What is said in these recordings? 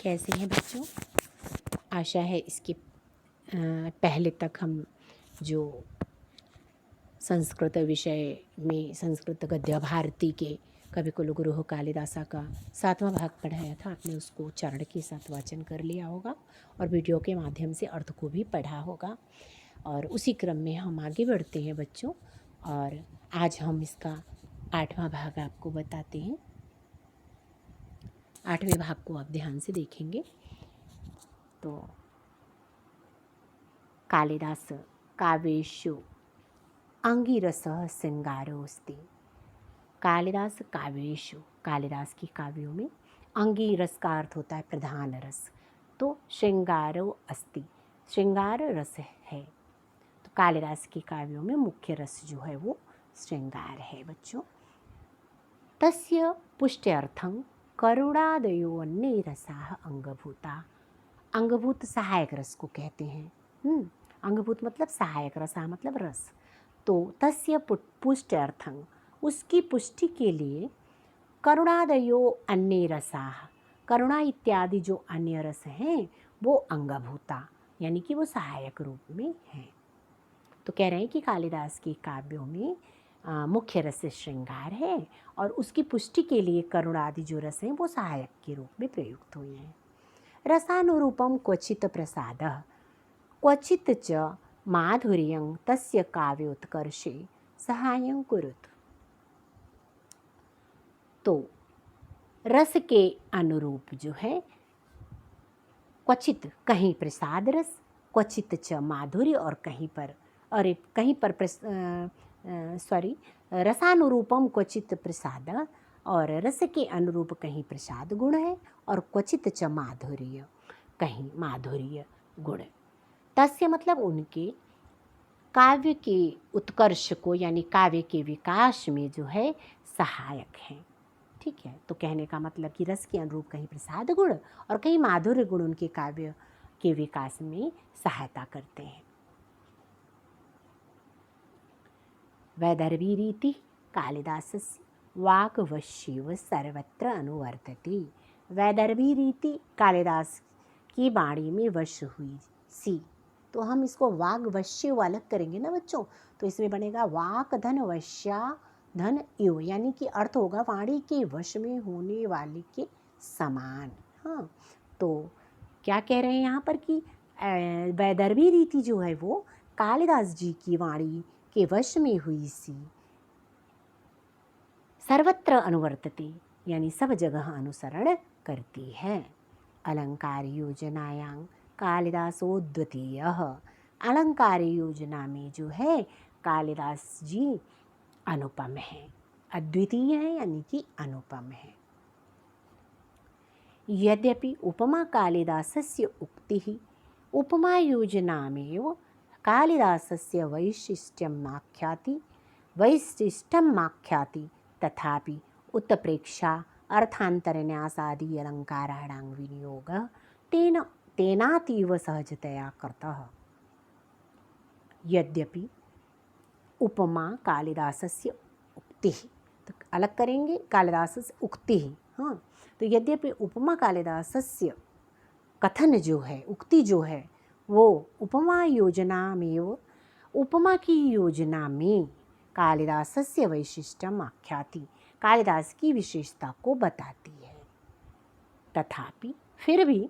कैसे हैं बच्चों? आशा है इसके पहले तक हम जो संस्कृत विषय में संस्कृत गद्य भारती के कवि कुलगुरु कालिदासा का 7वां भाग पढ़ाया था, आपने उसको चरण के साथ वाचन कर लिया होगा और वीडियो के माध्यम से अर्थ को भी पढ़ा होगा। और उसी क्रम में हम आगे बढ़ते हैं बच्चों, और आज हम इसका 8वां भाग आपको बताते हैं। 8वें भाग को आप ध्यान से देखेंगे तो कालिदास काव्येषु अंगिरसः श्रृंगारोऽस्ति। कालिदास काव्येषु, कालिदास की काव्यों में अंगिरस का अर्थ होता है प्रधान रस, तो श्रृंगारो अस्ति, श्रृंगार रस है। तो कालिदास की काव्यों में मुख्य रस जो है वो श्रृंगार है बच्चों। तस्य पुष्ट्यर्थं करुणादयो अन्ये रसाः अंगभूता। अंगभूत सहायक रस को कहते हैं। अंगभूत मतलब सहायक, रसा मतलब रस। तो तस्य पुष्ट्यर्थं, उसकी पुष्टि के लिए करुणादयो अन्य रसाः, करुणा इत्यादि जो अन्य रस हैं वो अंगभूता यानी कि वो सहायक रूप में हैं। तो कह रहे हैं कि कालिदास की काव्यों में मुख्य रस श्रृंगार है और उसकी पुष्टि के लिए करुणादि जो रस हैं वो सहायक के रूप में प्रयुक्त हुए हैं। रसानुरूपम क्वचित प्रसादः क्वचित च माधुर्यं तस्य काव्योत्कर्षे सहायं कुरुत। तो रस के अनुरूप जो है क्वचित, कहीं प्रसाद रस, क्वचित च माधुर्य और कहीं पर रसानुरूपम क्वचित प्रसाद, और रस के अनुरूप कहीं प्रसाद गुण है और क्वचित च माधुर्य, कहीं माधुर्य गुण। तस्य मतलब उनके काव्य के उत्कर्ष को यानी काव्य के विकास में जो है सहायक हैं। ठीक है, तो कहने का मतलब कि रस के अनुरूप कहीं प्रसाद गुण और कहीं माधुर्य गुण उनके काव्य के विकास में सहायता करते हैं। वैदर्भी रीति कालिदासस्य वाग्वश्येव सर्वत्र अनुवर्तते। वैदर्भी रीति कालिदास की वाणी में वश हुई सी, तो हम इसको वाग्वश्य अलग करेंगे ना बच्चों, तो इसमें बनेगा वाक धन वश्या धन इव, यानी कि अर्थ होगा वाणी के वश में होने वाले के समान। हाँ, तो क्या कह रहे हैं यहाँ पर कि वैदर्भी रीति जो है वो कालिदास जी की वाणी के वश में हुई सी, सर्वत्र अनुवर्तते यानी सब जगह अनुसरण करती है। अलंकार योजनायां कालिदासो द्वितीयः। अलंकार योजना में जो है कालिदास जी अनुपम है, अद्वितीय है यानी कि अनुपम है। यद्यपि उपमा कालिदासस्य उक्तिः उपमा योजनामेव कालिदासस्य वैशिष्ट्यमाख्याति, तथापि उत्प्रेक्षा अर्थान्तरन्यासादि अलङ्काराणां विनियोगः तेनातीव सहजतया कृतः। यद्यपि उपमा कालिदासस्य उक्तिः, तो अलग करेंगे कालिदासस्य उक्तिः। हाँ, तो यद्यपि उपमा कालिदासस्य कथन जो है, उक्ति जो है वो उपमा योजना में, उपमा की योजना में कालिदासस्य वैशिष्ट्यम आख्याति, कालिदास की विशेषता को बताती है। तथापि फिर भी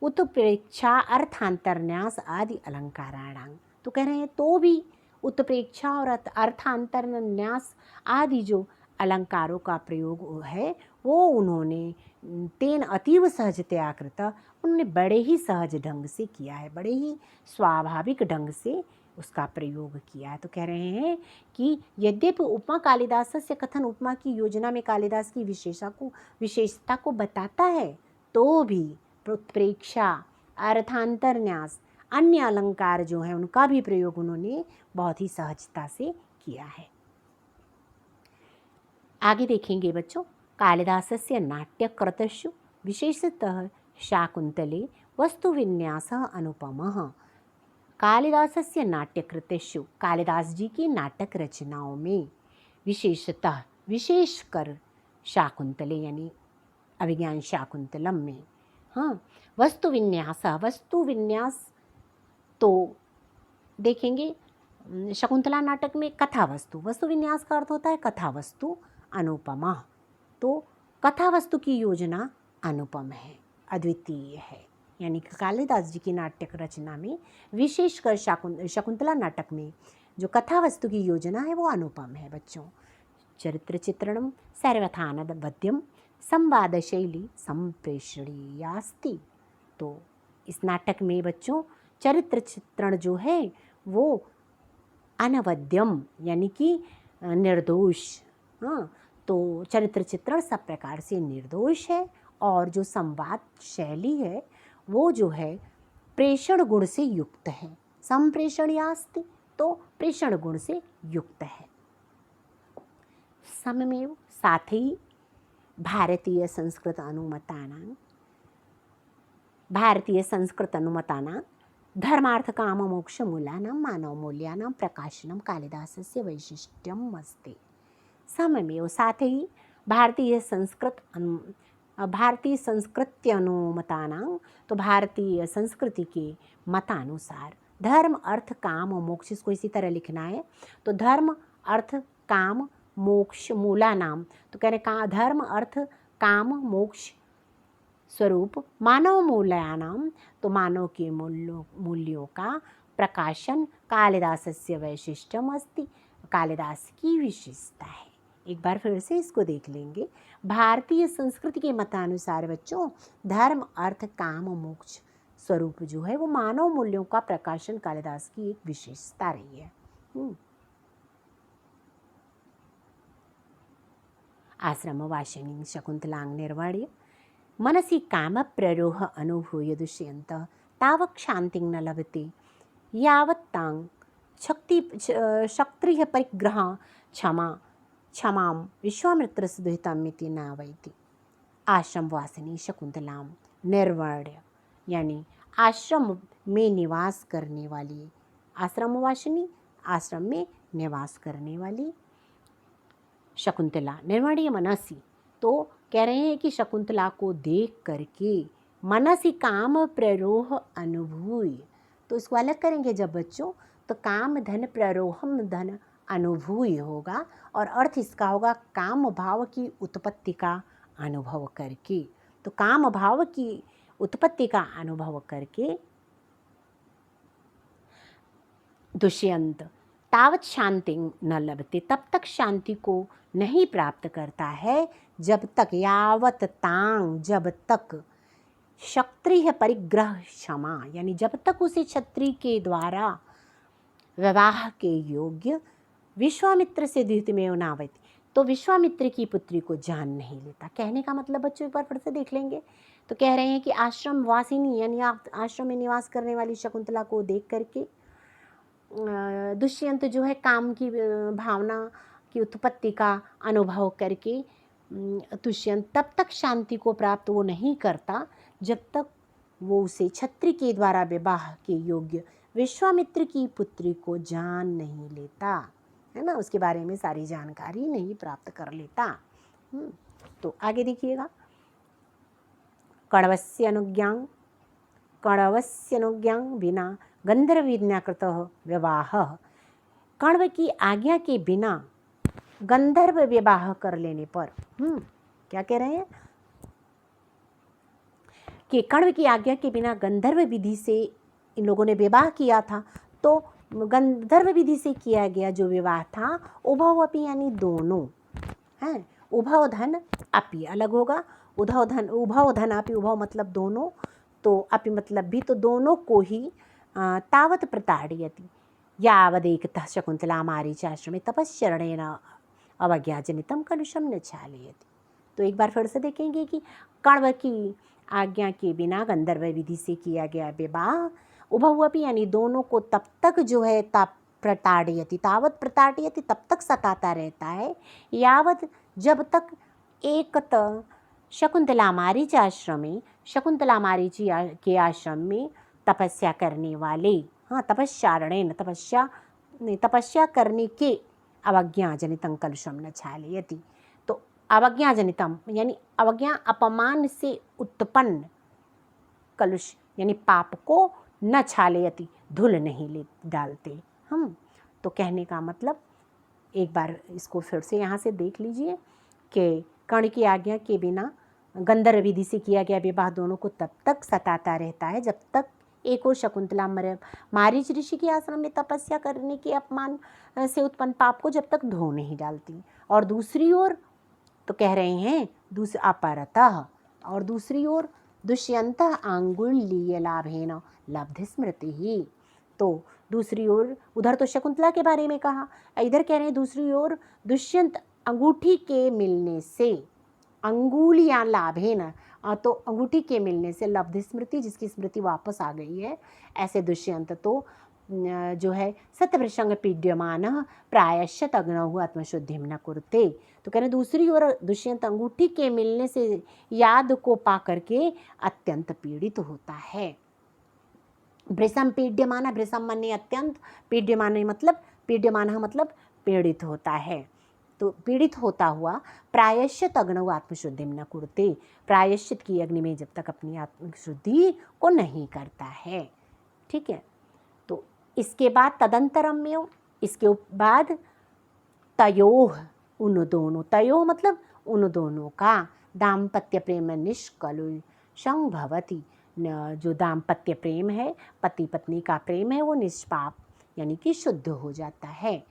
उत्प्रेक्षा अर्थांतरन्यास आदि अलंकाराणां, तो कह रहे हैं तो भी उत्प्रेक्षा और अर्थांतरन्यास आदि जो अलंकारों का प्रयोग है वो उन्होंने तेन अतीव सहजतया कृता, उन्होंने बड़े ही सहज ढंग से किया है, बड़े ही स्वाभाविक ढंग से उसका प्रयोग किया है। तो कह रहे हैं कि यद्यपि उपमा कालिदासस्य कथन उपमा की योजना में कालिदास की विशेषता को बताता है, तो भी उत्प्रेक्षा अर्थांतरन्यास अन्य अलंकार जो है उनका भी प्रयोग उन्होंने बहुत ही सहजता से किया है। आगे देखेंगे बच्चों, कालिदासस्य नाट्यकृतषु विशेषतः शाकुंतले वस्तुविन्यासः अनुपमः। कालिदासस्य नाट्यकृतेषु, कालिदास जी की नाटक रचनाओं में विशेषकर शाकुंतले यानी अभिज्ञान शाकुंतलम में, हाँ, वस्तु विन्यास, वस्तु विन्यास तो देखेंगे शकुंतला नाटक में कथा वस्तु, वस्तु विन्यास का अर्थ होता है कथा वस्तु अनुपमा। तो कथा वस्तु की योजना अनुपम है, अद्वितीय है। यानी कि कालिदास जी की नाट्य रचना में विशेषकर शकुंतला नाटक में जो कथा वस्तु की योजना है वो अनुपम है बच्चों। चरित्र चित्रणम सर्वथानद वद्यम संवाद शैली संप्रेषणीयास्ति। तो इस नाटक में बच्चों चरित्र चित्रण जो है वो अनवद्यम यानी कि निर्दोष, हाँ, तो चरित्र चित्रण सब प्रकार से निर्दोष है। और जो संवाद शैली है वो जो है प्रेषण गुण से युक्त है, संप्रेषणीयास्ति, तो प्रेषण गुण से युक्त है। सममेव साथ ही भारतीय संस्कृत अनुमतानां धर्मार्थ काम मोक्ष मूलानां मानव मूल्यानां प्रकाशनं कालिदासस्य वैशिष्ट्यम् अस्ति। सममेव साथ ही भारतीय संस्कृति अनुमतानां, तो भारतीय संस्कृति के मतानुसार धर्म अर्थ काम मोक्ष, इसको इसी तरह लिखना है। तो धर्म अर्थ काम मोक्ष मूलानाम, तो कह रहे धर्म अर्थ काम मोक्ष स्वरूप मानव मूल्यानाम, तो मानव के मूल्यों का प्रकाशन कालिदासस्य वैशिष्ट्यम अस्ति, कालिदास की विशेषता है। एक बार फिर से इसको देख लेंगे। भारतीय संस्कृति के मतानुसार बच्चों धर्म अर्थ काम मोक्ष स्वरूप जो है वो मानव मूल्यों का प्रकाशन कालिदास की एक विशेषता रही है। आश्रम वासिनी शकुंतलांग निर्वाण्य मनसि काम प्ररोह अनुभूय दुष्यन्तः तावत् शान्तिं न लभते यावत्तां क्षत्रिय परिग्रह क्षमां विश्वामित्रस्य दुहितामिति न वैति। आश्रम वासिनी शकुंतलां निर्वाण्य यानी आश्रम में निवास करने वाली, आश्रम वासिनी आश्रम में निवास करने वाली शकुंतला निर्वाणीय मनसी, तो कह रहे हैं कि शकुंतला को देख करके मनसी काम प्ररोह अनुभूय, तो इसको अलग करेंगे जब बच्चों, तो काम धन प्ररोहम धन अनुभूय होगा और अर्थ इसका होगा काम भाव की उत्पत्ति का अनुभव करके। तो काम भाव की उत्पत्ति का अनुभव करके दुष्यंत तावत शांति न लभते, तब तक शांति को नहीं प्राप्त करता है जब तक यावत तांग, जब तक क्षत्रिय परिग्रह क्षमा, यानी जब तक उसे क्षत्रिय के द्वारा विवाह के योग्य विश्वामित्र से द्वित में नावती, तो विश्वामित्र की पुत्री को जान नहीं लेता। कहने का मतलब बच्चों एक बार फिर से देख लेंगे। तो कह रहे हैं कि आश्रम वासिनी यानी आश्रम में निवास करने वाली शकुंतला को देख करके दुष्यंत जो है काम की भावना की उत्पत्ति का अनुभव करके दुष्यंत तब तक शांति को प्राप्त वो नहीं करता जब तक वो उसे क्षत्रिय के द्वारा विवाह के योग्य विश्वामित्र की पुत्री को जान नहीं लेता, है ना, उसके बारे में सारी जानकारी नहीं प्राप्त कर लेता। तो आगे देखिएगा। कण्वस्य अनुज्ञां विना गंधर्वविज्ञाकृत विवाह, कण्व की आज्ञा के बिना गंधर्व विवाह कर लेने पर, क्या कह रहे हैं कि कण्व की आज्ञा के बिना गंधर्व विधि से इन लोगों ने विवाह किया था। तो गंधर्व विधि से किया गया जो विवाह था उभव अपि यानी दोनों हैं, उभव धन अपि अलग होगा, उभव धन अपि, उभव मतलब दोनों, तो अपि मतलब भी, तो दोनों को ही तावत प्रताड़यति यावदेकतः शकुंतला मारीचाश्रमे तपश्चरणेन अवज्ञाजनितम कलुषम न चालयति। तो एक बार फिर से देखेंगे कि कण्व की आज्ञा के बिना गंधर्व विधि से किया गया विवाह उभवपि यानी दोनों को तब तक जो है प्रताड़यति, तावत प्रताड़यति तब तक सताता रहता है, यावत जब तक एकत शकुंतला मारीच आश्रमे, शकुंतला मारीची के आश्रम में तपस्या करने वाले, तपश्चारणेन तपस्या करने के अवज्ञा जनितं कलुषम न छालयति। तो अवज्ञा जनितम यानी अवज्ञा अपमान से उत्पन्न कलुष यानी पाप को न छालयति, धुल नहीं ले डालते हम। तो कहने का मतलब, एक बार इसको फिर से यहाँ से देख लीजिए कि कर्ण की आज्ञा के बिना गंधर्व विधि से किया गया विवाह दोनों को तब तक सताता रहता है जब तक एक और शकुंतला मारीच ऋषि के आश्रम में तपस्या करने के अपमान से उत्पन्न पाप को जब तक धो नहीं डालती, और दूसरी ओर तो कह रहे हैं अपरतः, और दूसरी ओर दुष्यंत आंगुल्य लाभेन लब्ध स्मृति ही। तो दूसरी ओर उधर तो शकुंतला के बारे में कहा, इधर कह रहे हैं दूसरी ओर दुष्यंत अंगूठी के मिलने से, अंगुलियां लाभेन, तो अंगूठी के मिलने से लब्ध स्मृति, जिसकी स्मृति वापस आ गई है, ऐसे दुष्यंत तो जो है सत्यप्रसंग पीड्यमान प्रायश्चित अग्नौ आत्मशुद्धि न कुरुते। तो कह रहे दूसरी ओर दुष्यंत अंगूठी के मिलने से याद को पा करके अत्यंत पीड़ित होता है। भृशम पीड्यमान, भृशम मने अत्यंत, पीड्यमान मतलब पीड़ित होता है। तो पीड़ित होता हुआ प्रायश्चित अग्नौ आत्मशुद्धि न कुरुते, प्रायश्चित की अग्नि में जब तक अपनी आत्मशुद्धि को नहीं करता है। ठीक है, तो इसके बाद तदंतरम में, इसके बाद तयोः, उन दोनों, तयोः मतलब उन दोनों का, दाम्पत्य प्रेम निष्कलुषं भवति, जो दाम्पत्य प्रेम है, पति पत्नी का प्रेम है, वो निष्पाप यानी कि शुद्ध हो जाता है।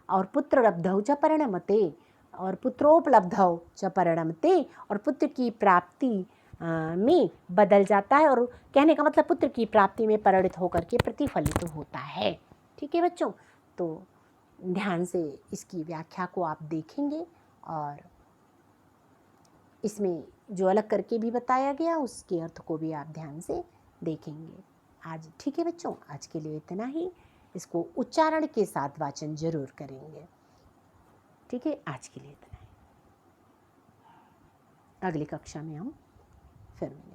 और पुत्र लब्धौ च परिणमते, और पुत्रोपलब्धौ च परिणमते, और पुत्र की प्राप्ति में बदल जाता है, और कहने का मतलब पुत्र की प्राप्ति में परिणित होकर के प्रतिफलित होता है। ठीक है बच्चों, तो ध्यान से इसकी व्याख्या को आप देखेंगे, और इसमें जो अलग करके भी बताया गया उसके अर्थ को भी आप ध्यान से देखेंगे आज। ठीक है बच्चों, आज के लिए इतना ही। इसको उच्चारण के साथ वाचन जरूर करेंगे। ठीक है, आज के लिए इतना ही। अगली कक्षा में हम फिर मिलेंगे।